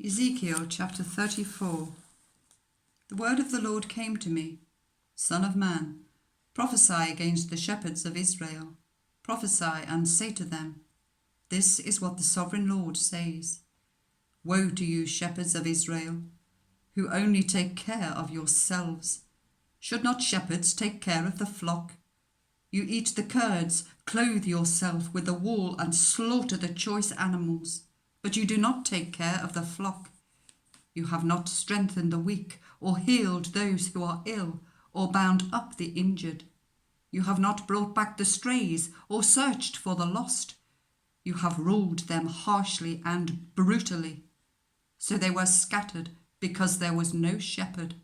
Ezekiel chapter 34. The word of the Lord came to me, Son of man, prophesy against the shepherds of Israel. Prophesy and say to them, this is what the sovereign Lord says. Woe to you, shepherds of Israel, who only take care of yourselves. Should not shepherds take care of the flock? You eat the curds, clothe yourself with the wool, and slaughter the choice animals. But you do not take care of the flock. You have not strengthened the weak, or healed those who are ill, or bound up the injured. You have not brought back the strays, or searched for the lost. You have ruled them harshly and brutally. So they were scattered, because there was no shepherd.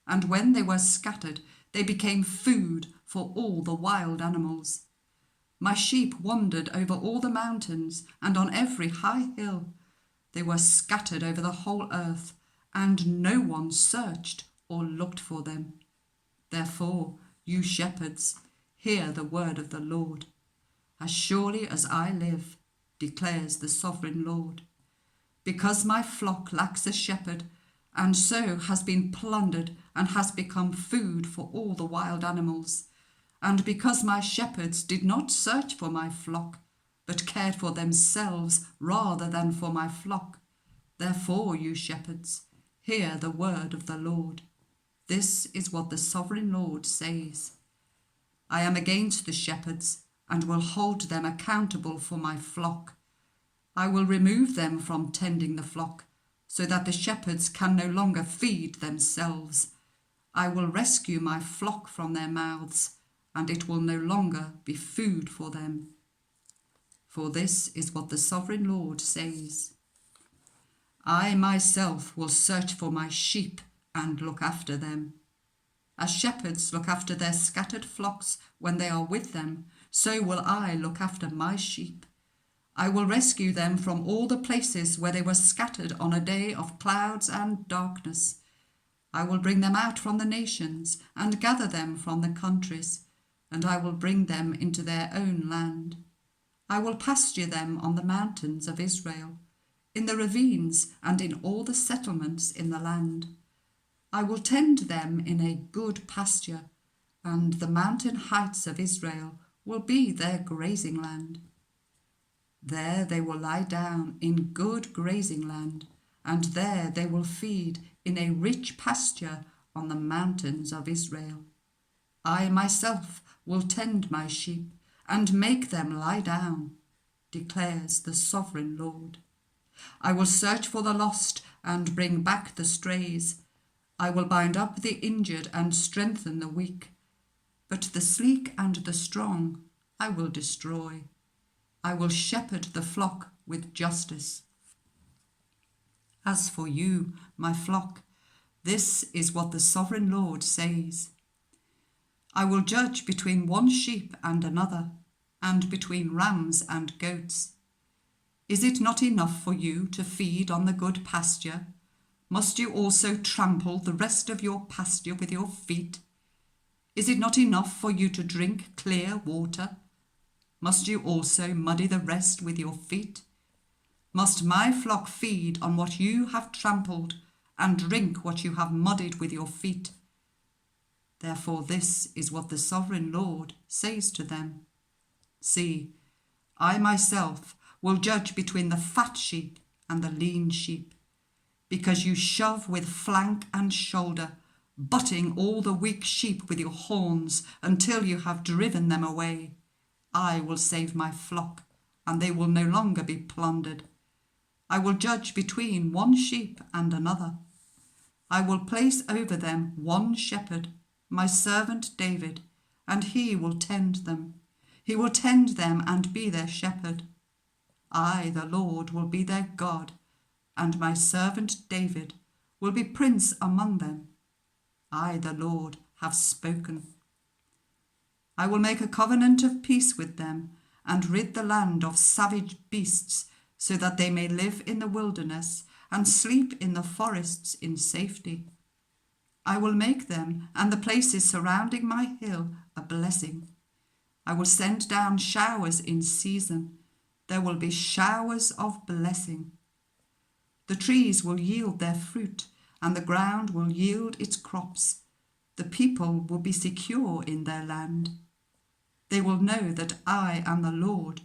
And when they were scattered, they became food for all the wild animals. My sheep wandered over all the mountains and on every high hill. They were scattered over the whole earth, and no one searched or looked for them. Therefore, you shepherds, hear the word of the Lord. As surely as I live, declares the sovereign Lord, because my flock lacks a shepherd, and so has been plundered and has become food for all the wild animals, and because my shepherds did not search for my flock, but cared for themselves rather than for my flock. Therefore, you shepherds, hear the word of the Lord. This is what the sovereign Lord says. I am against the shepherds, and will hold them accountable for my flock. I will remove them from tending the flock, so that the shepherds can no longer feed themselves. I will rescue my flock from their mouths, and it will no longer be food for them. For this is what the sovereign Lord says. I myself will search for my sheep and look after them. As shepherds look after their scattered flocks when they are with them, so will I look after my sheep. I will rescue them from all the places where they were scattered on a day of clouds and darkness. I will bring them out from the nations and gather them from the countries, and I will bring them into their own land. I will pasture them on the mountains of Israel, in the ravines and in all the settlements in the land. I will tend them in a good pasture, and the mountain heights of Israel will be their grazing land. There they will lie down in good grazing land, and there they will feed in a rich pasture on the mountains of Israel. I myself will tend my sheep and make them lie down, declares the sovereign Lord. I will search for the lost and bring back the strays. I will bind up the injured and strengthen the weak. But the sleek and the strong I will destroy. I will shepherd the flock with justice. As for you, my flock, this is what the sovereign Lord says. I will judge between one sheep and another, and between rams and goats. Is it not enough for you to feed on the good pasture? Must you also trample the rest of your pasture with your feet? Is it not enough for you to drink clear water? Must you also muddy the rest with your feet? Must my flock feed on what you have trampled and drink what you have muddied with your feet? Therefore this is what the sovereign Lord says to them. See, I myself will judge between the fat sheep and the lean sheep, because you shove with flank and shoulder, butting all the weak sheep with your horns until you have driven them away. I will save my flock, and they will no longer be plundered. I will judge between one sheep and another. I will place over them one shepherd, my servant David, and he will tend them. He will tend them and be their shepherd. I, the Lord, will be their God, and my servant David will be prince among them. I, the Lord, have spoken. I will make a covenant of peace with them and rid the land of savage beasts, so that they may live in the wilderness and sleep in the forests in safety. I will make them and the places surrounding my hill a blessing. I will send down showers in season. There will be showers of blessing. The trees will yield their fruit, and the ground will yield its crops. The people will be secure in their land. They will know that I am the Lord,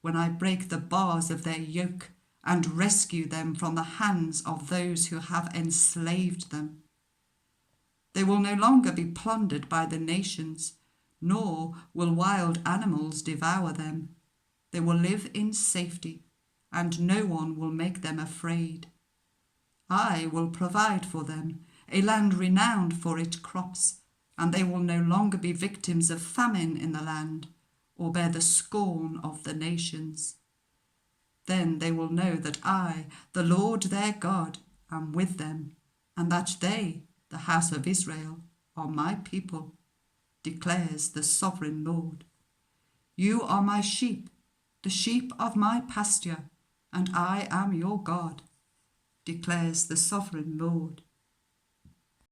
when I break the bars of their yoke and rescue them from the hands of those who have enslaved them. They will no longer be plundered by the nations, nor will wild animals devour them. They will live in safety, and no one will make them afraid. I will provide for them a land renowned for its crops, and they will no longer be victims of famine in the land, or bear the scorn of the nations. Then they will know that I, the Lord their God, am with them, and that they, the house of Israel, are my people, declares the sovereign Lord. You are my sheep, the sheep of my pasture, and I am your God, declares the sovereign Lord.